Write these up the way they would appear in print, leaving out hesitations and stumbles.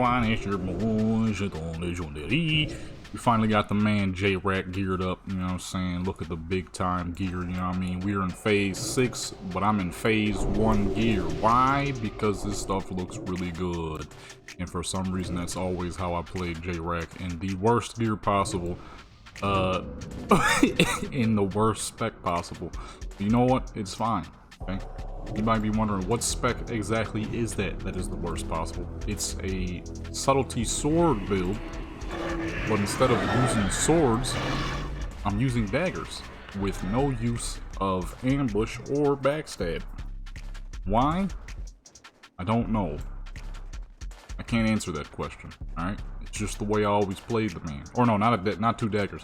everyone, it's your boys, it's on Legendary. We finally got the man J-Rack geared up, you know what I'm saying? Look at the big time gear, you know what I mean? We're in phase 6, but I'm in phase 1 gear. Why? Because this stuff looks really good. And for some reason, that's always how I play J-Rack, in the worst gear possible. In the worst spec possible. But you know what? It's fine, okay? You might be wondering, what spec exactly is that is the worst possible? It's a Subtlety sword build, but instead of using swords, I'm using daggers with no use of ambush or backstab. Why? I don't know. I can't answer that question, alright? It's just the way I always played the man. Or no, not two daggers.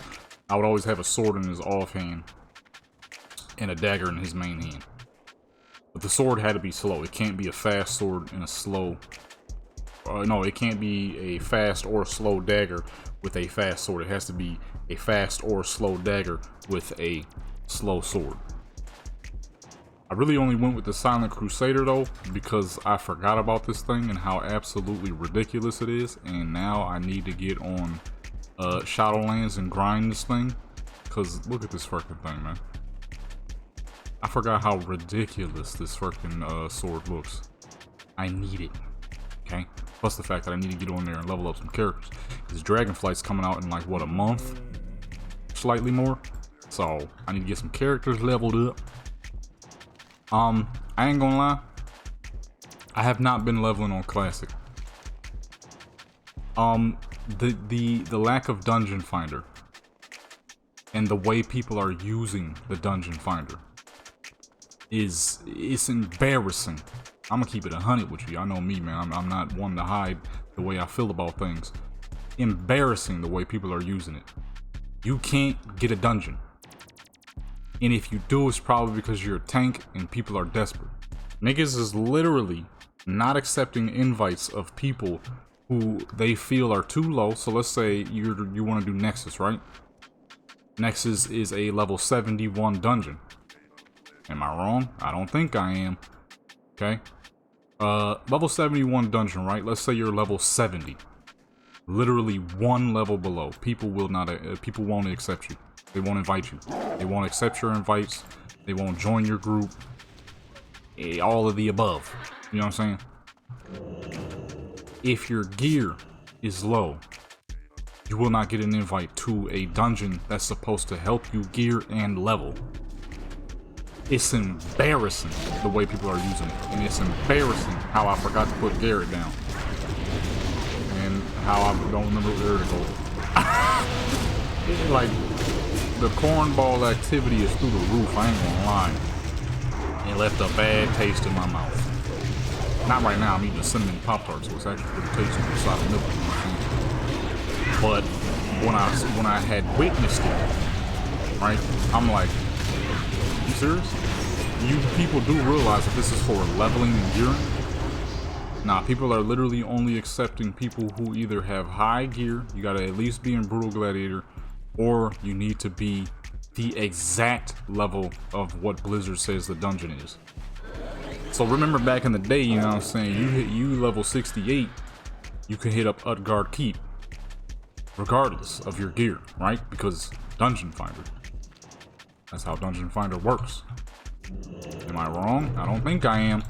I would always have a sword in his offhand and a dagger in his main hand. But the sword had to be slow. It can't be a fast sword and a slow... no, it can't be a fast or slow dagger with a fast sword. It has to be a fast or slow dagger with a slow sword. I really only went with the Silent Crusader though, because I forgot about this thing and how absolutely ridiculous it is. And now I need to get on Shadowlands and grind this thing. Because look at this fucking thing, man. I forgot how ridiculous this freaking sword looks. I need it, okay? Plus the fact that I need to get on there and level up some characters. Because Dragonflight's coming out in like, what, a month? Slightly more. So, I need to get some characters leveled up. I ain't gonna lie. I have not been leveling on Classic. The lack of Dungeon Finder. And the way people are using the Dungeon Finder. It's embarrassing. I'm gonna keep it 100 with you. I know me, man. I'm not one to hide the way I feel about things. Embarrassing the way people are using it. You can't get a dungeon. And if you do, it's probably because you're a tank and people are desperate. Niggas is literally not accepting invites of people who they feel are too low. So let's say you want to do Nexus, right? Nexus is a level 71 dungeon. Am I wrong? I don't think I am. Okay. Level 71 dungeon, right? Let's say you're level 70. Literally one level below. People will not, people won't accept you. They won't invite you. They won't accept your invites. They won't join your group. All of the above. You know what I'm saying? If your gear is low, you will not get an invite to a dungeon that's supposed to help you gear and level. It's embarrassing the way people are using it. And it's embarrassing how I forgot to put Garrett down. And how I don't remember where to go. Like, the cornball activity is through the roof, I ain't gonna lie. It left a bad taste in my mouth. Not right now, I'm eating a cinnamon Pop-Tart, so it's actually pretty tasty with solid milk. But when I had witnessed it, right, I'm like, you serious? You people do realize that this is for leveling and gearing? Nah, people are literally only accepting people who either have high gear, you gotta at least be in Brutal Gladiator, or you need to be the exact level of what Blizzard says the dungeon is. So remember back in the day, you know what I'm saying, you level 68, you can hit up Utgard Keep, regardless of your gear, right? Because Dungeon Finder. That's how Dungeon Finder works. Am I wrong? I don't think I am.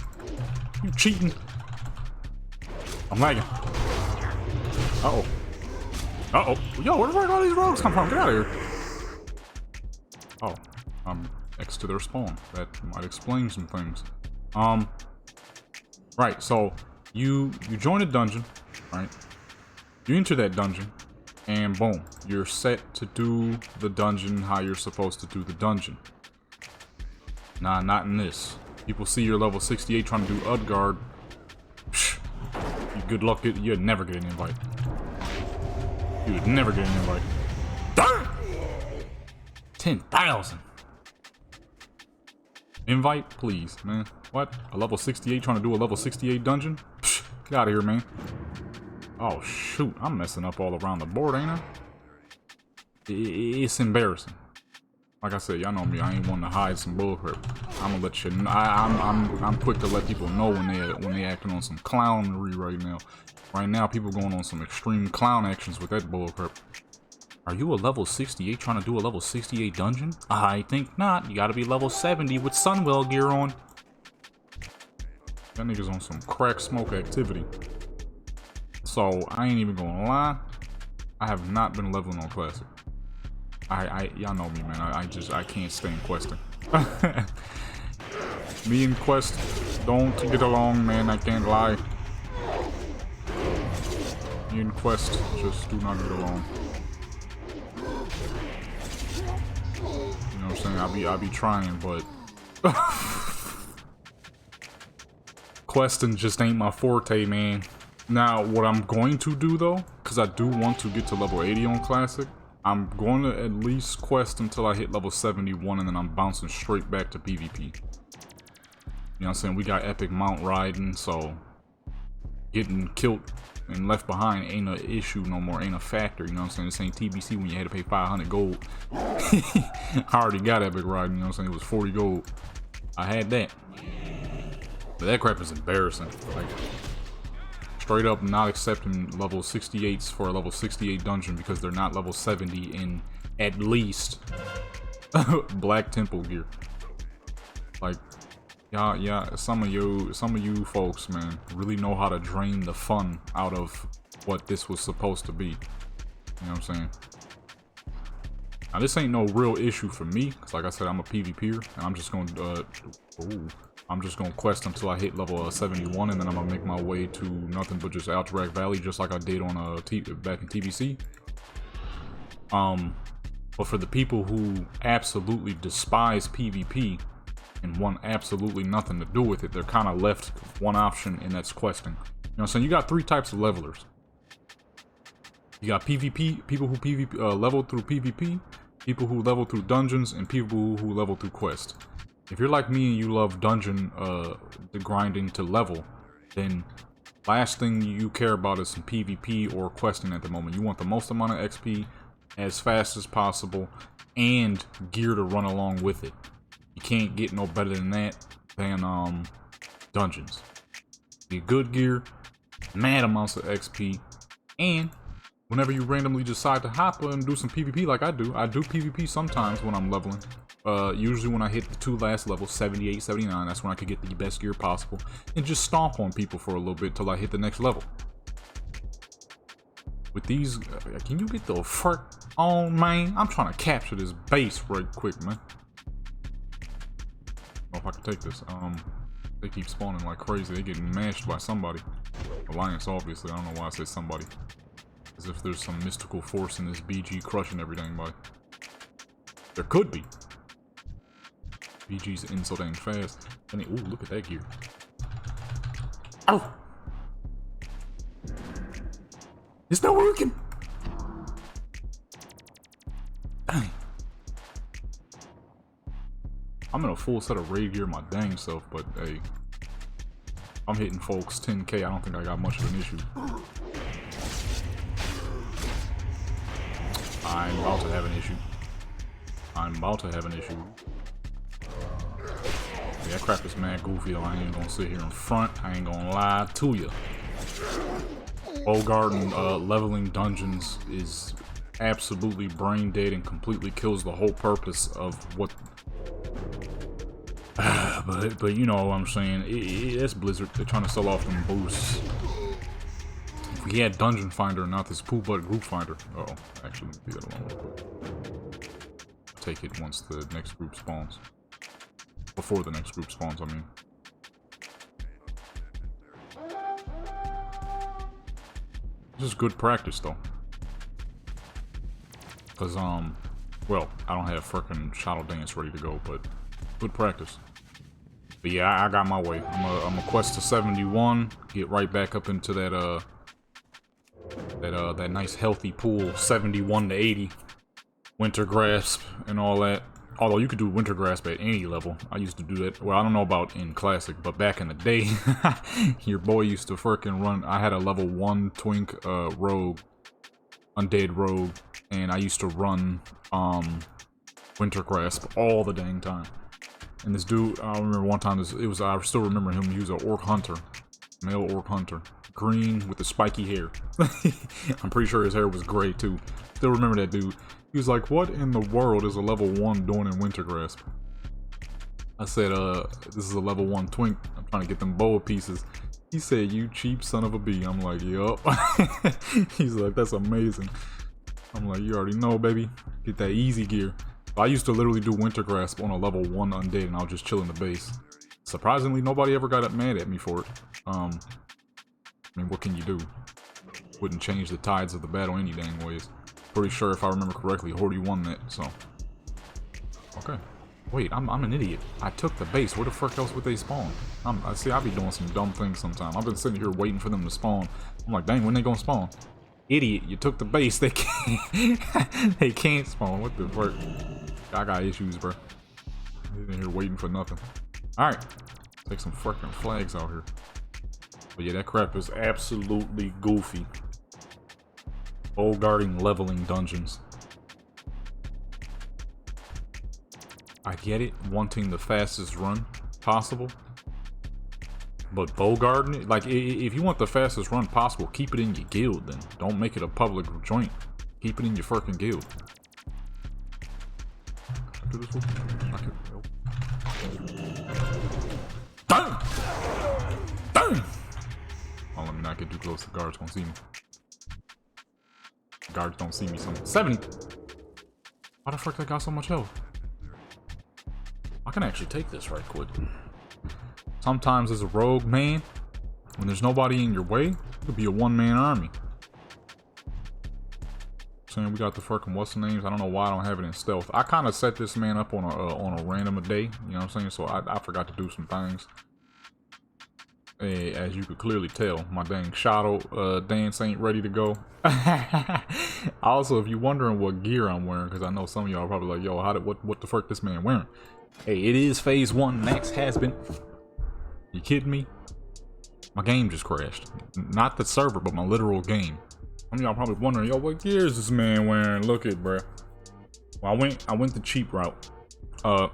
You cheating. I'm lagging. Uh-oh. Uh-oh. Yo, where the fuck all these rogues come from? Get out of here. Oh, I'm next to their spawn. That might explain some things. Right, so you join a dungeon, right? You enter that dungeon, and boom, you're set to do the dungeon how you're supposed to do the dungeon. Nah, not in this. People see you're level 68 trying to do Utgard. Psh, good luck, you'd never get an invite. You would never get an invite. Darn! 10,000. Invite, please, man. What? A level 68 trying to do a level 68 dungeon? Psh, get out of here, man. Oh shoot, I'm messing up all around the board, ain't I? It's embarrassing. Like I said, y'all know me. I ain't want to hide some bullcrap. I'm gonna let you know. I'm quick to let people know when they acting on some clownery right now. Right now, people going on some extreme clown actions with that bullcrap. Are you a level 68 trying to do a level 68 dungeon? I think not. You gotta be level 70 with Sunwell gear on. That nigga's on some crack smoke activity. So, I ain't even gonna lie. I have not been leveling on Classic. Y'all know me, man. I can't stand questing. Me and Quest don't get along, man. I can't lie. Me and Quest just do not get along. You know what I'm saying? I be trying, but questing just ain't my forte, man. Now, what I'm going to do though, because I do want to get to level 80 on Classic, I'm going to at least quest until I hit level 71, and then I'm bouncing straight back to PvP. You know what I'm saying? We got epic mount riding, so getting killed and left behind ain't an issue no more, ain't a factor. You know what I'm saying? This ain't TBC when you had to pay 500 gold. I already got epic riding, you know what I'm saying? It was 40 gold. I had that. But that crap is embarrassing. Like, straight up not accepting level 68s for a level 68 dungeon because they're not level 70 in at least Black Temple gear. Like, yeah, some of you folks, man, really know how to drain the fun out of what this was supposed to be. You know what I'm saying? Now, this ain't no real issue for me, because like I said, I'm a PvPer, and I'm just gonna quest until I hit level 71, and then I'm gonna make my way to nothing but just Alterac Valley, just like I did on back in TBC. But for the people who absolutely despise PvP and want absolutely nothing to do with it, they're kind of left with one option, and that's questing. You know what I'm saying? You got three types of levelers. You got PvP, people who level through PvP, people who level through dungeons, and people who level through quests. If you're like me and you love dungeon the grinding to level, then last thing you care about is some PvP or questing at the moment. You want the most amount of XP as fast as possible and gear to run along with it. You can't get no better than that than dungeons. Be good gear, mad amounts of XP, and whenever you randomly decide to hop and do some PvP like I do PvP sometimes when I'm leveling. Usually when I hit the two last levels, 78, 79, that's when I could get the best gear possible and just stomp on people for a little bit till I hit the next level. With these, can you get the frick on, man? I'm trying to capture this base right quick, man. I don't know if I can take this. They keep spawning like crazy. They getting mashed by somebody. Alliance, obviously. I don't know why I said somebody. As if there's some mystical force in this BG crushing everything, but there could be. BG's in so dang fast. And ooh, look at that gear. Oh! It's not working! Dang. I'm in a full set of raid gear my dang self, but hey. I'm hitting folks 10k, I don't think I got much of an issue. I'm about to have an issue. Yeah, that crap is mad goofy though. I ain't gonna sit here in front. I ain't gonna lie to you. Bogarden leveling dungeons is absolutely brain dead and completely kills the whole purpose of what. But you know what I'm saying. That's Blizzard. They're trying to sell off them boosts. If we had Dungeon Finder, not this pool butt group finder. Uh oh, actually, leave that alone real quick. Take it once the next group spawns. Before the next group spawns, I mean. This is good practice, though. Cause well, I don't have frickin' Shadow Dance ready to go, but good practice. But yeah, I got my way. I'm a quest to 71, get right back up into that that nice healthy pool, 71 to 80, Winter Grasp and all that. Although you could do Winter Grasp at any level. I used to do that. Well, I don't know about in Classic, but back in the day, your boy used to frickin' run. I had a level 1 Twink Rogue, Undead Rogue, and I used to run Winter Grasp all the dang time. And this dude, I remember one time, I still remember him, he was an orc hunter. Male orc hunter. Green with the spiky hair. I'm pretty sure his hair was gray too. Still remember that dude. He was like, what in the world is a level 1 doing in Winter Grasp? I said, this is a level 1 twink. I'm trying to get them boa pieces. He said, you cheap son of a bee. I'm like, yup. He's like, that's amazing. I'm like, you already know, baby. Get that easy gear. I used to literally do Winter Grasp on a level 1 undead and I'll just chill in the base. Surprisingly, nobody ever got mad at me for it. I mean, what can you do? Wouldn't change the tides of the battle any dang ways. Pretty sure if I remember correctly, Hordy won that, so. Okay. Wait, I'm an idiot. I took the base. Where the fuck else would they spawn? I see, I be doing some dumb things sometimes. I've been sitting here waiting for them to spawn. I'm like, dang, when they gonna spawn? Idiot, you took the base. They can't. They can't spawn. What the fuck? I got issues, bro. I'm in here waiting for nothing. All right, take some fucking flags out here. But yeah, that crap is absolutely goofy. Guarding leveling dungeons. I get it, wanting the fastest run possible. But Bowguarding it, like, if you want the fastest run possible, keep it in your guild then. Don't make it a public joint. Keep it in your fucking guild. Do this one? Damn! Damn! Oh, let me not get too close. The guards won't see me. Guards don't see me. 70! Why the fuck I got so much health? I can actually take this right quick. Sometimes as a rogue man, when there's nobody in your way, it could be a one-man army. Saying we got the fucking what's the names? I don't know why I don't have it in stealth. I kind of set this man up on a random day. You know what I'm saying? So I forgot to do some things. As you could clearly tell, my dang shadow dance ain't ready to go. Also, if you're wondering what gear I'm wearing, because I know some of y'all are probably like, yo, what the fuck this man wearing? Hey, it is phase 1. Max has been. You kidding me? My game just crashed. Not the server, but my literal game. Some of y'all probably wondering, yo, what gear is this man wearing? Look it, bruh. Well, I went the cheap route. I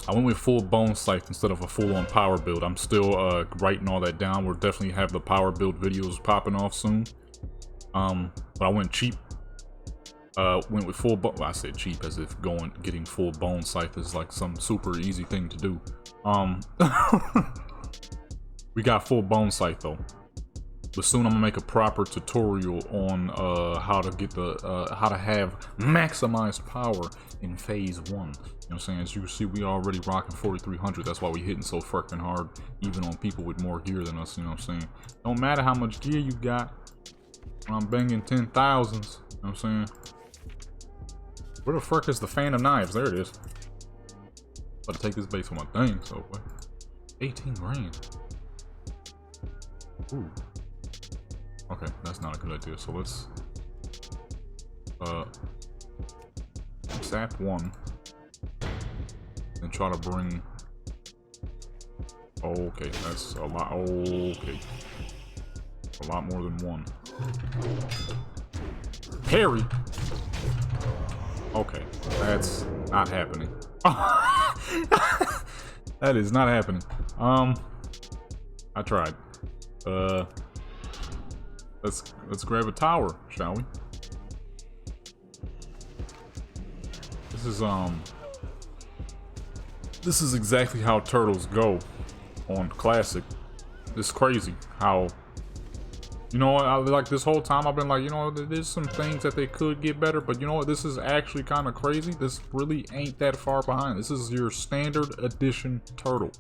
went with full Bonescythe instead of a full-on power build. I'm still writing all that down. We'll definitely have the power build videos popping off soon. But I went cheap. Went with full I said cheap as if getting full Bonescythe is like some super easy thing to do. We got full Bonescythe though. But soon I'm gonna make a proper tutorial on how to get how to have maximized power in phase 1. You know what I'm saying? As you can see, we already rocking 4300. That's why we hitting so fucking hard, even on people with more gear than us. You know what I'm saying? Don't matter how much gear you got. I'm banging 10,000s. You know what I'm saying? Where the fuck is the fan of knives? There it is. About to take this base on my thing. So what? 18 grand. Ooh. Okay, that's not a good idea. So let's sap 1 and try to bring. Oh, okay, that's a lot. Oh, okay, a lot more than 1. Parry. Okay, that's not happening. That is not happening. I tried. Let's grab a tower, shall we? This is exactly how turtles go on classic. It's crazy how, you know what, I like this whole time I've been like, you know, there's some things that they could get better, but you know what, this is actually kind of crazy. This really ain't that far behind. This is your standard edition turtle.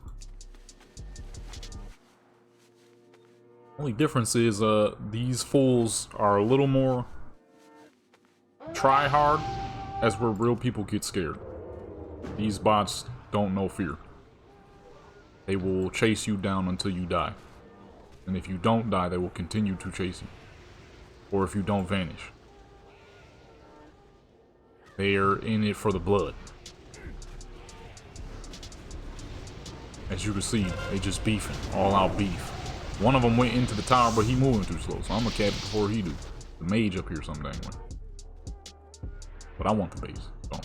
Only difference is these fools are a little more try hard, as where real people get scared. These bots don't know fear. They will chase you down until you die. And if you don't die, they will continue to chase you. Or if you don't vanish. They are in it for the blood. As you can see, they just beefing, all out beef. One of them went into the tower, but he moving too slow, so I'm gonna catch it before he do. The mage up here some dang way. But I want the base, so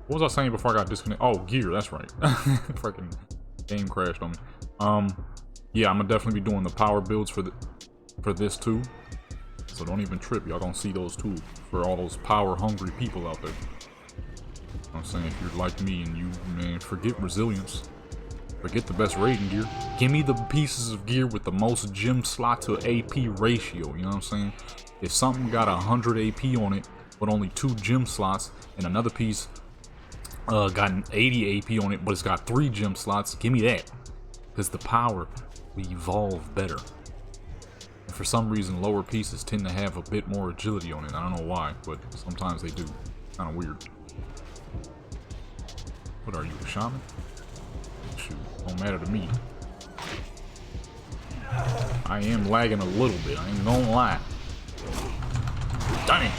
What was I saying before I got disconnected? Oh, gear, that's right. Freaking game crashed on me. Yeah, I'm gonna definitely be doing the power builds for this too. So don't even trip, y'all gonna see those too for all those power hungry people out there. I'm saying, if you're like me and you, man, forget resilience, forget the best raiding gear, give me the pieces of gear with the most gem slot to AP ratio, you know what I'm saying? If something got 100 AP on it, but only 2 gem slots, and another piece got an 80 AP on it, but it's got 3 gem slots, give me that. Because the power will evolve better. And for some reason, lower pieces tend to have a bit more agility on it. I don't know why, but sometimes they do. Kind of weird. What are you, a shaman? Shoot, don't matter to me. I am lagging a little bit, I ain't gonna lie. Dang!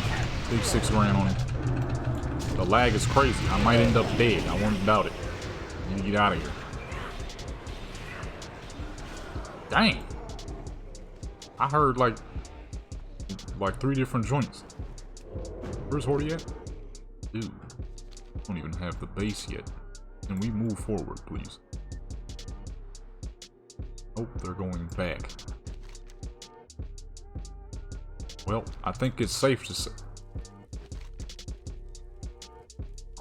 Big 6 ran on him. The lag is crazy. I might end up dead. I wouldn't doubt it. I need to get out of here. Dang! I heard like 3 different joints. Where's Horty at? Dude. Don't even have the base yet. Can we move forward, please? Oh, they're going back. Well, I think it's safe to say.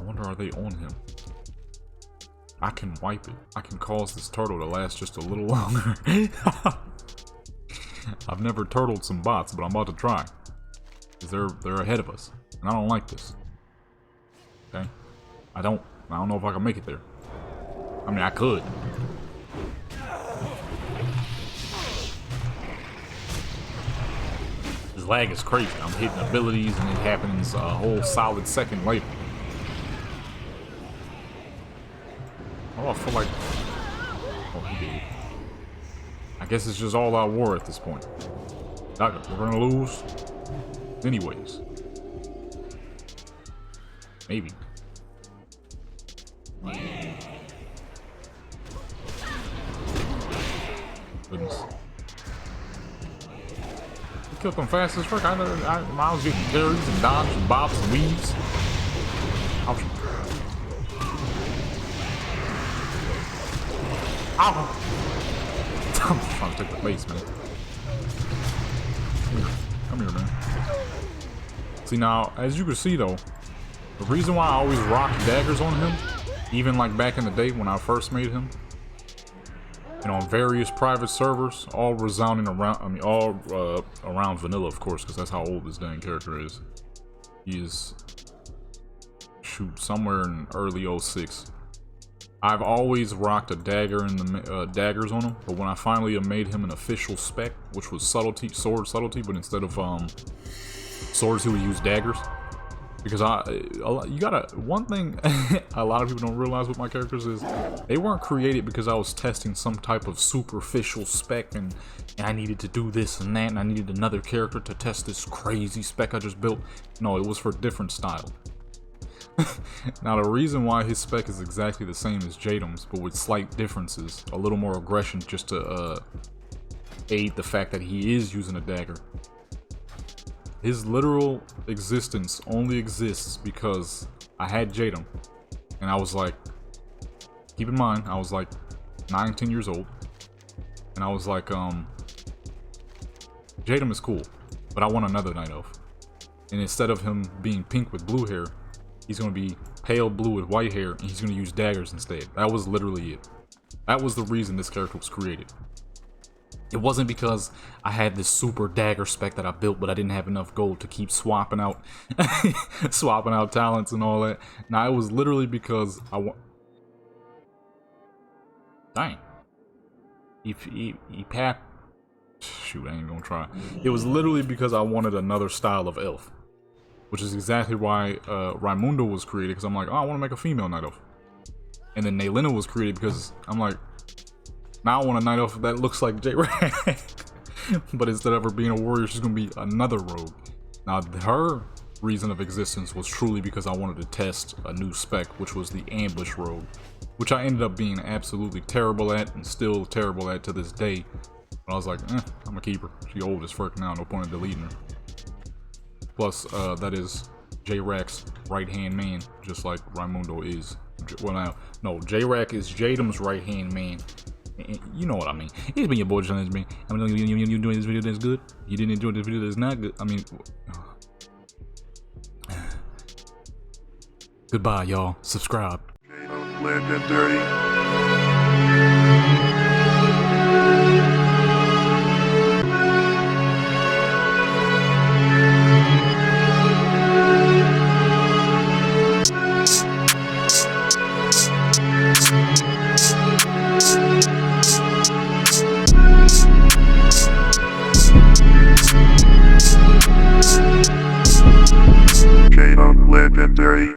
I wonder, are they on him? I can wipe it. I can cause this turtle to last just a little longer. I've never turtled some bots, but I'm about to try. Because they're ahead of us. And I don't like this. Okay? I don't know if I can make it there. I mean, I could. This lag is crazy. I'm hitting abilities and it happens a whole solid second later. Oh, I feel like... Oh, he did. I guess it's just all out war at this point. We're gonna lose. Anyways. Maybe. Goodness. We killed them fast as fuck. I was getting carries and dodges and bobs and weaves. Ow! I'm trying to take the base, man. Come here, man. See, now, as you can see, though, the reason why I always rock daggers on him, even like back in the day when I first made him, and on various private servers, all resounding around, around vanilla, of course, because that's how old this dang character is. He is, shoot, somewhere in early 06. I've always rocked a dagger in the daggers on him, but when I finally made him an official spec, which was subtlety, sword subtlety, but instead of swords, he would use daggers. Because you gotta, one thing a lot of people don't realize with my characters is they weren't created because I was testing some type of superficial spec and I needed to do this and that and I needed another character to test this crazy spec I just built. No, it was for different style. Now the reason why his spec is exactly the same as Jadam's, but with slight differences, a little more aggression just to aid the fact that he is using a dagger. His literal existence only exists because I had Jadam, and I was like, keep in mind, I was like 9, 10 years old, and I was like, Jadam is cool, but I want another Night Elf. And instead of him being pink with blue hair, he's gonna be pale blue with white hair, and he's gonna use daggers instead. That was literally it. That was the reason this character was created. It wasn't because I had this super dagger spec that I built, but I didn't have enough gold to keep swapping out, swapping out talents and all that. Now it was literally because I want. Dang. He shoot, I ain't gonna try. It was literally because I wanted another style of elf, which is exactly why Raimundo was created. Because I'm like, oh, I want to make a female night elf, and then Naylina was created because I'm like, now I want a night elf that looks like J-Rag. But instead of her being a warrior, she's gonna be another rogue. Now her reason of existence was truly because I wanted to test a new spec, which was the ambush rogue, which I ended up being absolutely terrible at and still terrible at to this day. But I was like, I'm gonna keep her. She old as fuck now, no point in deleting her. Plus, that is J-Rack's right-hand man, just like Raimundo is. Well, no, J-Rack is Jadam's right-hand man. You know what I mean. It's been your boy, John. It's been. I mean, you doing this video that's good. You didn't enjoy this video that's not good. I mean, goodbye, y'all. Subscribe. Legendary. Legendary.